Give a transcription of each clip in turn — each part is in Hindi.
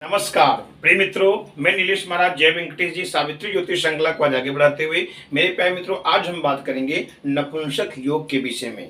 नमस्कार प्रिय मित्रों, मैं नीलेश महाराज जय वेंकटेश जी सावित्री ज्योतिष श्रृंखला को आगे बढ़ाते हुए मेरे प्यारे मित्रों, आज हम बात करेंगे नपुंसक योग के विषय में।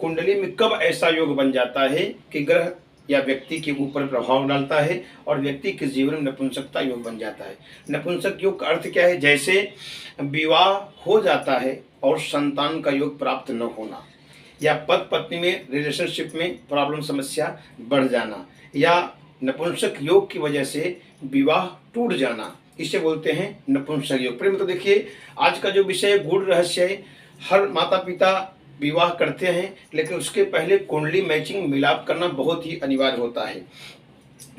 कुंडली में कब ऐसा योग बन जाता है कि ग्रह या व्यक्ति के ऊपर प्रभाव डालता है और व्यक्ति के जीवन में नपुंसकता योग बन जाता है। नपुंसक योग का अर्थ क्या है? जैसे विवाह हो जाता है और संतान का योग प्राप्त न होना, या पति पत्नी में रिलेशनशिप में प्रॉब्लम समस्या बढ़ जाना, या नपुंसक योग की वजह से विवाह टूट जाना, इसे बोलते हैं नपुंसक योग। प्रेम तो देखिए, आज का जो विषय गूढ़ रहस्य है। हर माता पिता विवाह करते हैं, लेकिन उसके पहले कुंडली मैचिंग मिलाप करना बहुत ही अनिवार्य होता है,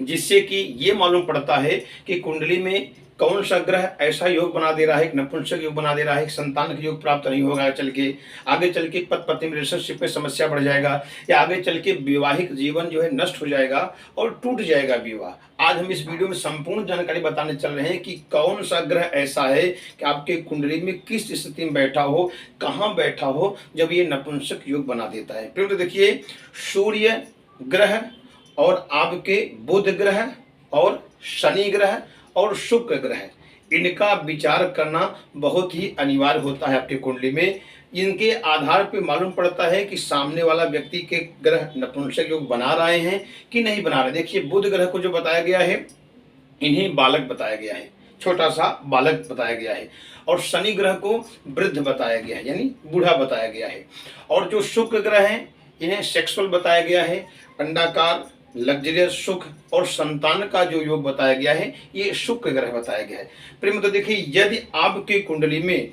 जिससे कि ये मालूम पड़ता है कि कुंडली में कौन सा ग्रह ऐसा योग बना दे रहा है, नपुंसक योग बना दे रहा है, संतान का योग प्राप्त नहीं होगा, आगे चल के पति पत्नी रिलेशनशिप में समस्या बढ़ जाएगा, या आगे चल के वैवाहिक जीवन जो है नष्ट हो जाएगा और टूट जाएगा विवाह। आज हम इस वीडियो में संपूर्ण जानकारी बताने चल रहे हैं कि कौन सा ग्रह ऐसा है कि आपके कुंडली में किस स्थिति में बैठा हो, कहाँ बैठा हो, जब ये नपुंसक योग बना देता है। फिर तो देखिए, सूर्य ग्रह और आपके बुध ग्रह और शनि ग्रह और शुक्र ग्रह, इनका विचार करना बहुत ही अनिवार्य होता है आपकी कुंडली में। इनके आधार पर मालूम पड़ता है कि सामने वाला व्यक्ति के ग्रह नपुंसक योग बना रहे हैं कि नहीं बना रहे। देखिए, बुध ग्रह को जो बताया गया है, इन्हें बालक बताया गया है, छोटा सा बालक बताया गया है, और शनि ग्रह को वृद्ध बताया गया है, यानी बूढ़ा बताया गया है। और जो शुक्र ग्रह हैं, इन्हें सेक्सुअल बताया गया है, अंडाकार, लग्जरियस, सुख और संतान का जो योग बताया गया है, ये शुक्र ग्रह बताया गया है। प्रेम तो देखिए, यदि आपके कुंडली में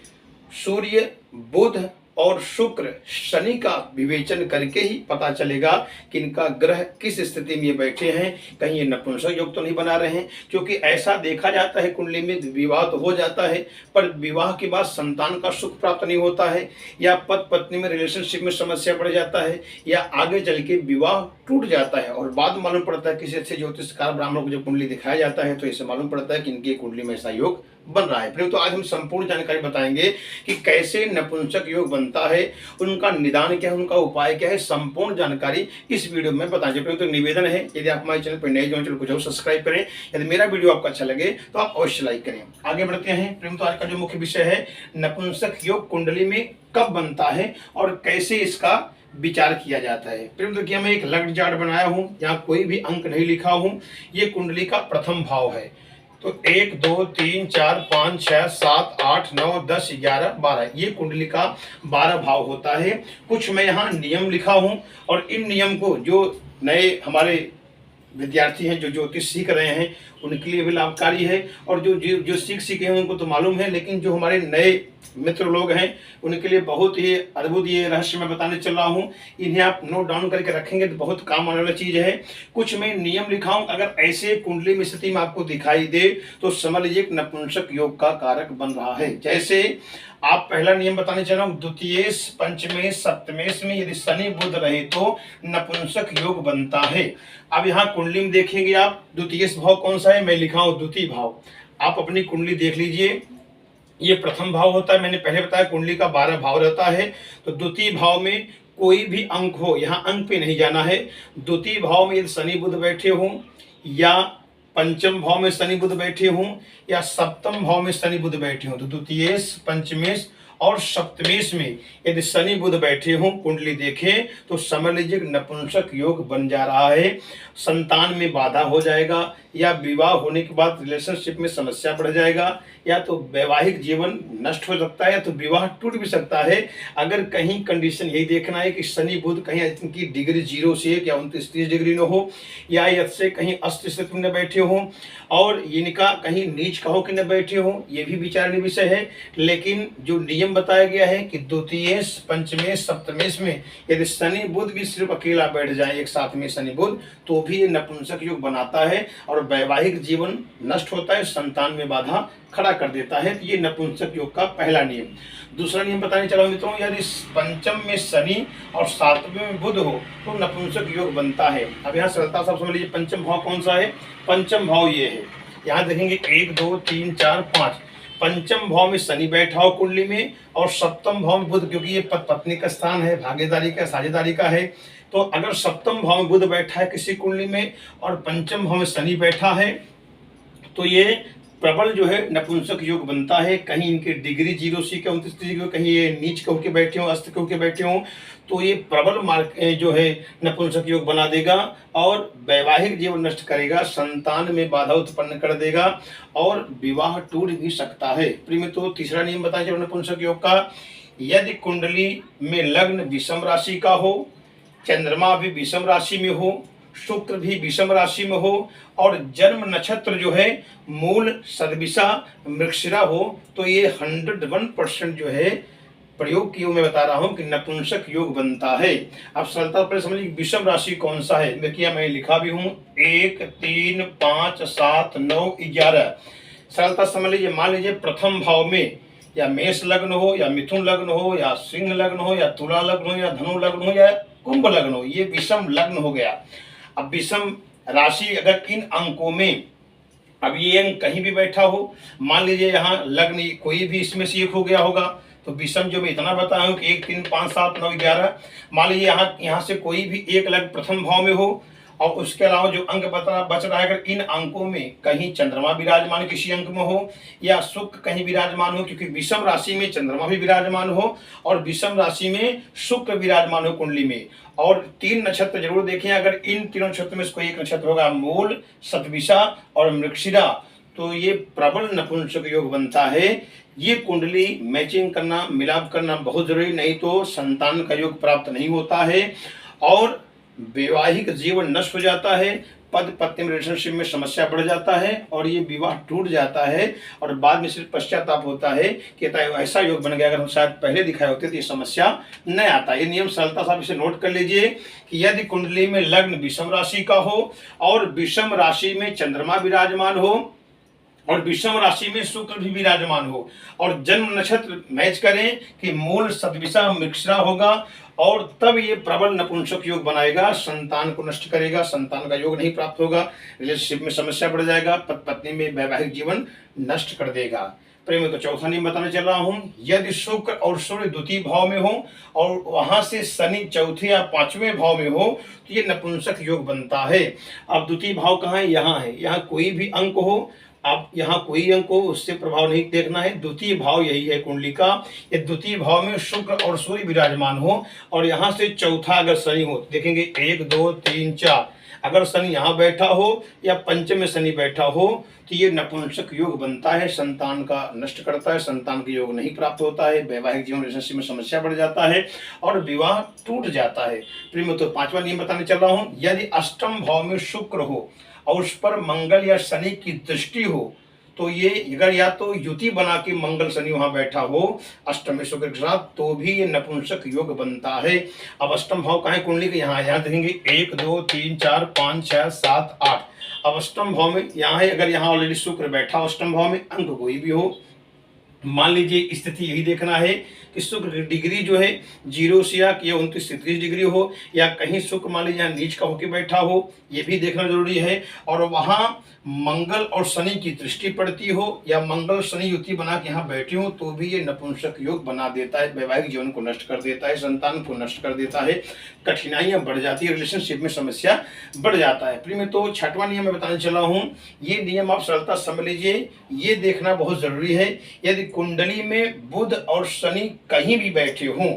सूर्य, बुध और शुक्र, शनि का विवेचन करके ही पता चलेगा कि इनका ग्रह किस स्थिति में ये बैठे हैं, कहीं ये नपुंसक योग तो नहीं बना रहे हैं। क्योंकि ऐसा देखा जाता है कुंडली में विवाह तो हो जाता है, पर विवाह के बाद संतान का सुख प्राप्त नहीं होता है, या पति पत्नी में रिलेशनशिप में समस्या बढ़ जाता है, या आगे चल के विवाह टूट जाता है। और बाद मालूम पड़ता है किसी अच्छे ज्योतिषकार ब्राह्मणों को जब कुंडली दिखाया जाता है, तो इससे मालूम पड़ता है कि इनकी कुंडली में ऐसा योग बन रहा है। फिर तो आज हम संपूर्ण जानकारी बताएंगे कि कैसे नपुंसक योग बनता है, उनका निदान क्या है, उनका उपाय क्या है, संपूर्ण जानकारी इस वीडियो में बताएंगे। फिर तो निवेदन है, यदि आप हमारे चैनल पर नए जो चैनल को जरूर सब्सक्राइब करें। यदि मेरा वीडियो आपको अच्छा लगे तो आप अवश्य लाइक करें। आगे बढ़ते हैं। प्रेम तो आज का जो मुख्य विषय है, नपुंसक योग कुंडली में कब बनता है और कैसे इसका विचार किया जाता है। प्रेम तो क्या, मैं एक लग्न चार्ट बनाया हूँ, यहाँ कोई भी अंक नहीं लिखा हूँ। ये कुंडली का प्रथम भाव है। तो 1 2 3 4 5 6 7 8 9 10 11 12, ये कुंडली का 12 भाव होता है। कुछ मैं यहाँ नियम लिखा हूँ, और इन नियम को जो नए हमारे विद्यार्थी हैं जो ज्योतिष सीख रहे हैं, उनके लिए भी लाभकारी है, और जो सीखे हैं उनको तो मालूम है, लेकिन जो हमारे नए मित्र लोग हैं उनके लिए बहुत ही अद्भुत ये रहस्य मैं बताने चल रहा हूँ। इन्हें आप नोट डाउन करके रखेंगे तो बहुत काम आने वाली चीज है। कुछ मैं नियम लिखा हूँ, अगर ऐसे कुंडली में स्थिति में आपको दिखाई दे तो समझ लीजिए नपुंसक योग का कारक बन रहा है। जैसे आप पहला नियम बताने चल रहा हूँ, द्वितीयेश, पंचमेश, सप्तमेश में यदि शनि बुध रहे तो नपुंसक योग बनता है। अब यहाँ कुंडली में देखेंगे आप, द्वितीयेश भाव कौन सा है, मैं लिखा हूँ द्वितीय भाव। आप अपनी कुंडली देख लीजिए, ये प्रथम भाव होता है। मैंने पहले बताया कुंडली का 12 भाव रहता है। तो द्वितीय भाव में कोई भी अंक हो, यहाँ अंक पे नहीं जाना है। द्वितीय भाव में यदि शनि बुध बैठे हों, या पंचम भाव में शनि बुध बैठे हों, या सप्तम भाव में शनि बुध बैठे हों, तो द्वितीयेश, पंचमेश और सप्तमेश में यदि शनि बुध बैठे हों, कुंडली देखें तो समझ लीजिए नपुंसक योग बन जा रहा है। संतान में बाधा हो जाएगा, या विवाह होने के बाद रिलेशनशिप में समस्या बढ़ जाएगा, या तो वैवाहिक जीवन नष्ट हो सकता है, या तो विवाह टूट भी सकता है। अगर कहीं कंडीशन यही देखना है कि शनि बुध कहीं इनकी डिग्री 0 से 1 या 29-30 डिग्री न हो, या इससे कहीं अस्त स्थिति में बैठे हों, और इनका कहीं नीच का हो कि न बैठे हों, ये भी विचारणीय विषय है। लेकिन जो नियम बताया गया है कि द्वितीयेश, पंचमेश, सप्तमेश में यदि शनि बुध भी सिर्फ अकेला बैठ जाए एक साथ में शनि बुध, तो भी ये नपुंसक योग बनाता है और वैवाहिक जीवन नष्ट होता है, संतान में बाधा खड़ा कर देता है। ये नपुंसक योग का पहला नियम। दूसरा नियम बताने चला मित्रों, यदि पंचम में शनि और 7वें में बुध हो तो नपुंसक योग बनता है। अब यहाँ सरलता से समझ लीजिए पंचम भाव कौन सा है। पंचम भाव ये है, यहाँ देखेंगे 1 2 3 4 5, पंचम भाव में शनि बैठा हो कुंडली में, और सप्तम भाव में बुध, क्योंकि ये पत्नी का स्थान है, भागीदारी का, साझेदारी का है। तो अगर सप्तम भाव में बुध बैठा है किसी कुंडली में और पंचम भाव में शनि बैठा है, तो ये प्रबल जो है नपुंसक योग बनता है। कहीं इनके डिग्री 0 से 29 डिग्री, कहीं ये नीच के होके बैठे हों, अस्त के होके बैठे हों, तो ये प्रबल मार्ग जो है नपुंसक योग बना देगा और वैवाहिक जीवन नष्ट करेगा, संतान में बाधा उत्पन्न कर देगा और विवाह टूट भी सकता है। प्रिय मित्रों, तीसरा नियम बताएं चलो नपुंसक योग का। यदि कुंडली में लग्न विषम राशि का हो, चंद्रमा भी विषम राशि में हो, शुक्र भी विषम राशि में हो और जन्म नक्षत्र जो है मूल, सदभिषा, मृगशिरा हो, तो ये 101% जो है प्रयोग की मैं बता रहा हूं कि नपुंसक योग बनता है। अब सरलता पर समझिए विषम राशि कौन सा है। देखिए मैं लिखा भी हूं 1, 3, 5, 7, 9, 11। सरलता समझ लीजिए, मान लीजिए प्रथम भाव में या मेष लग्न हो या मिथुन लग्न हो या सिंह लग्न हो या तुला लग्न हो या धनु लग्न हो या कुंभ लग्न हो, ये विषम लग्न हो गया। अब विषम राशि अगर इन अंकों में अब ये अंक कहीं भी बैठा हो, मान लीजिए यहाँ लग्न कोई भी इसमें से एक हो गया होगा, तो विषम जो मैं इतना बताया हूँ कि 1, 3, 5, 7, 9, 11, मान लीजिए यहाँ से कोई भी एक लग्न प्रथम भाव में हो और उसके अलावा जो अंक बच रहा है अगर इन अंकों में कहीं चंद्रमा विराजमान किसी अंक में हो या शुक्र कहीं विराजमान हो, क्योंकि विषम राशि में चंद्रमा भी विराजमान हो और विषम राशि में शुक्र विराजमान हो कुंडली में, और 3 नक्षत्र जरूर देखें, अगर इन तीनों नक्षत्र में से कोई एक नक्षत्र होगा, मूल, सतभिषा और मृगशिरा, तो ये प्रबल नपुंसक योग बनता है। ये कुंडली मैचिंग करना, मिलाप करना बहुत जरूरी, नहीं तो संतान का योग प्राप्त नहीं होता है और वैवाहिक जीवन नष्ट हो जाता है, पद पत्नी रिलेशनशिप में समस्या बढ़ जाता है और ये विवाह टूट जाता है और बाद में सिर्फ पश्चाताप होता है कि ऐसा योग बन गया, अगर हम शायद पहले दिखाए होते तो ये समस्या न आता। ये नियम सरलता साहब इसे नोट कर लीजिए कि यदि कुंडली में लग्न विषम राशि का हो और विषम राशि में चंद्रमा विराजमान हो और विषम राशि में शुक्र भी विराजमान हो और जन्म नक्षत्र मैच करें कि मूल, सतभिषा, मृगशिरा होगा, और तब ये प्रबल नपुंसक योग बनाएगा, संतान को नष्ट करेगा, संतान का योग नहीं प्राप्त होगा, रिलेशनशिप में समस्या बढ़ जाएगा, पत्नी में वैवाहिक जीवन नष्ट कर देगा। प्रेम तो चौथा नियम बताने चल रहा हूं, यदि शुक्र और सूर्य द्वितीय भाव में हो और वहां से शनि चौथे या 5वें भाव में हो तो ये नपुंसक योग बनता है। अब द्वितीय भाव कहाँ है? यहाँ है। यहाँ कोई भी अंक हो, आप यहाँ कोई अंक हो उससे प्रभाव नहीं देखना है, द्वितीय भाव यही है कुंडली का। ये द्वितीय भाव में शुक्र और सूर्य विराजमान हो और यहाँ से चौथा अगर शनि हो, देखेंगे 1, 2, 3, 4, अगर शनि यहाँ बैठा हो या पंचम में शनि बैठा हो तो ये नपुंसक योग बनता है, संतान का नष्ट करता है, संतान का योग नहीं प्राप्त होता है, वैवाहिक जीवन रिलेशनशिप में समस्या बढ़ जाता है और विवाह टूट जाता है। प्रिय तो 5वां नियम बताने चल रहा हूँ, यदि अष्टम भाव में शुक्र हो और उस पर मंगल या शनि की दृष्टि हो तो ये अगर या तो युति बना के मंगल शनि वहां बैठा हो अष्टम में शुक्र के साथ तो भी ये नपुंसक योग बनता है। अब अष्टम भाव कहाँ है कुंडली के? यहाँ देखेंगे 1, 2, 3, 4, 5, 6, 7, 8। अब अष्टम भाव में यहाँ है, अगर यहाँ ऑलरेडी शुक्र बैठा अष्टम भाव में, अंक कोई भी हो, मान लीजिए स्थिति यही देखना है कि शुक्र की डिग्री जो है 0 से या 29 से 30 डिग्री हो या कहीं शुक्र मान लीजिए नीच का होकर बैठा हो, ये भी देखना जरूरी है, और वहां मंगल और शनि की दृष्टि पड़ती हो या मंगल शनि युति बना के यहाँ बैठे हो तो भी ये नपुंसक योग बना देता है, वैवाहिक जीवन को नष्ट कर देता है, संतान को नष्ट कर देता है, कठिनाइयां बढ़ जाती है, रिलेशनशिप में समस्या बढ़ जाता है। प्रिय में तो 6वां नियम मैं बताने चला हूँ, ये नियम आप सरलता समझ लीजिए, ये देखना बहुत जरूरी है। यदि कुंडली में बुध और शनि कहीं भी बैठे हों,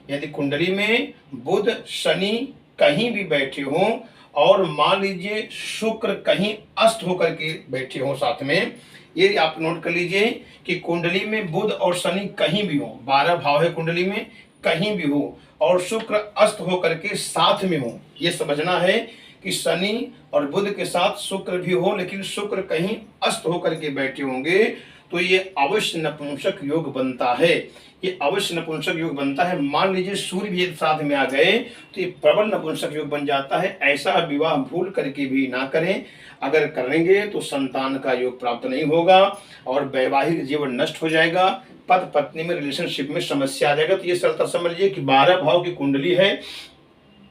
यदि कुंडली में बुध शनि कहीं भी बैठे हों और मान लीजिए शुक्र कहीं अस्त होकर के बैठे हों साथ में, ये आप नोट कर लीजिए कि कुंडली में बुध और शनि कहीं भी हो, 12 भाव है कुंडली में, कहीं भी हो और शुक्र अस्त होकर के साथ में हो, ये समझना है कि शनि और बुध के साथ शुक्र भी हो लेकिन शुक्र कहीं अस्त होकर के बैठे होंगे तो ये अवश्य नपुंसक योग बनता है, ये अवश्य नपुंसक योग बनता है। मान लीजिए सूर्य भी साथ में आ गए तो ये प्रबल नपुंसक योग बन जाता है। ऐसा विवाह भूल करके भी ना करें, अगर करेंगे तो संतान का योग प्राप्त नहीं होगा और वैवाहिक जीवन नष्ट हो जाएगा, पति पत्नी में रिलेशनशिप में समस्या आ जाएगा। तो ये सरलता समझ लीजिए कि 12 भाव की कुंडली है,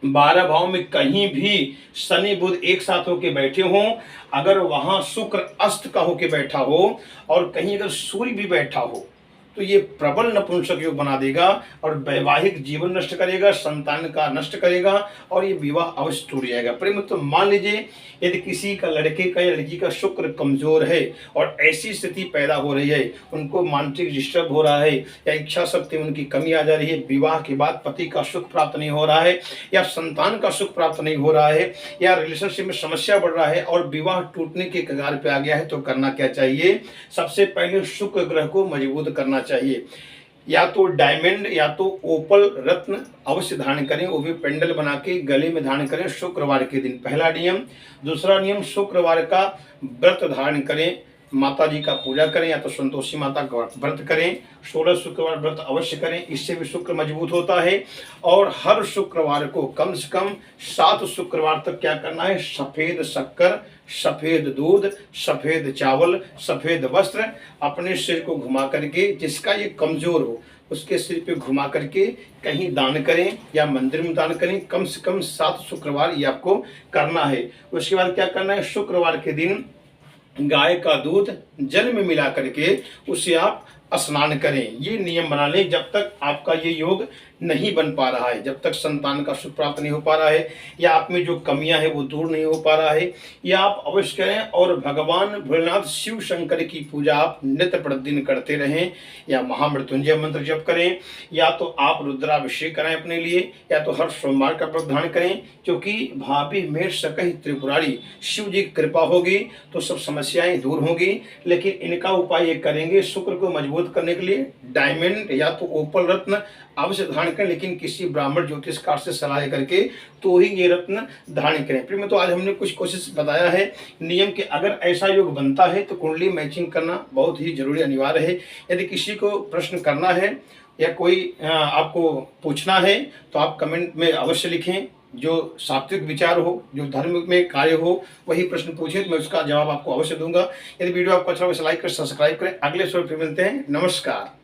12 भाव में कहीं भी शनि बुध एक साथ होके बैठे हों, अगर वहां शुक्र अस्त का होके बैठा हो और कहीं अगर सूर्य भी बैठा हो तो ये प्रबल नपुंसक योग बना देगा और वैवाहिक जीवन नष्ट करेगा, संतान का नष्ट करेगा और ये विवाह अवश्य टूट जाएगा। प्रेम तो मान लीजिए यदि किसी का लड़के का या लड़की का शुक्र कमजोर है और ऐसी स्थिति पैदा हो रही है, उनको मानसिक डिस्टर्ब हो रहा है या इच्छा शक्ति में उनकी कमी आ जा रही है, विवाह के बाद पति का सुख प्राप्त नहीं हो रहा है या संतान का सुख प्राप्त नहीं हो रहा है या रिलेशनशिप में समस्या बढ़ रहा है और विवाह टूटने के कगार पे आ गया है, तो करना क्या चाहिए? सबसे पहले शुक्र ग्रह को मजबूत करना चाहिए। या तो डायमंड या तो ओपल रत्न अवश्य धारण करें, वो भी पेंडल बना के गले में धारण करें शुक्रवार के दिन, पहला नियम। दूसरा नियम, शुक्रवार का व्रत धारण करें, माता जी का पूजा करें या तो संतोषी माता का व्रत करें, 16 शुक्रवार व्रत अवश्य करें, इससे भी शुक्र मजबूत होता है। और हर शुक्रवार को कम से कम 7 शुक्रवार तक क्या करना है? सफेद शक्कर, सफेद दूध, सफेद चावल, सफेद वस्त्र अपने सिर को घुमा करके, जिसका ये कमजोर हो उसके सिर पे घुमा करके कहीं दान करें या मंदिर में दान करें। कम से कम 7 शुक्रवार ये आपको करना है। उसके बाद क्या करना है? शुक्रवार के दिन गाय का दूध जल में मिला करके उसे आप स्नान करें। ये नियम बना लें जब तक आपका ये योग नहीं बन पा रहा है, जब तक संतान का सुख प्राप्त नहीं हो पा रहा है या आप में जो कमियां हैं वो दूर नहीं हो पा रहा है, या आप अवश्य करें। और भगवान भोलेनाथ शिव शंकर की पूजा आप नित्य प्रतिदिन करते रहें या महामृत्युंजय मंत्र जप करें या तो आप रुद्राभिषेक कराएं अपने लिए या तो हर सोमवार का व्रत धारण करें, क्योंकि भाभी में सकही त्रिपुरारी शिव जी की कृपा होगी तो सब समस्याएं दूर होंगी। लेकिन इनका उपाय ये करेंगे, शुक्र को मजबूत करने के लिए डायमंड या तो ओपल रत्न अवश्य धारण करें, लेकिन किसी ब्राह्मण ज्योतिषकार से सलाह करके तो ही ये रत्न धारण करें। फिर में तो आज हमने कुछ कोशिश बताया है नियम के, अगर ऐसा योग बनता है तो कुंडली मैचिंग करना बहुत ही जरूरी अनिवार्य है। यदि किसी को प्रश्न करना है या कोई आपको पूछना है तो आप कमेंट में अवश्य लिखें। जो सात्विक विचार हो, जो धर्म में कार्य हो, वही प्रश्न पूछे तो मैं उसका जवाब आपको अवश्य दूंगा। यदि वीडियो आपको अच्छा लगे लाइक करें, सब्सक्राइब करें। अगले शो फिर मिलते हैं। नमस्कार।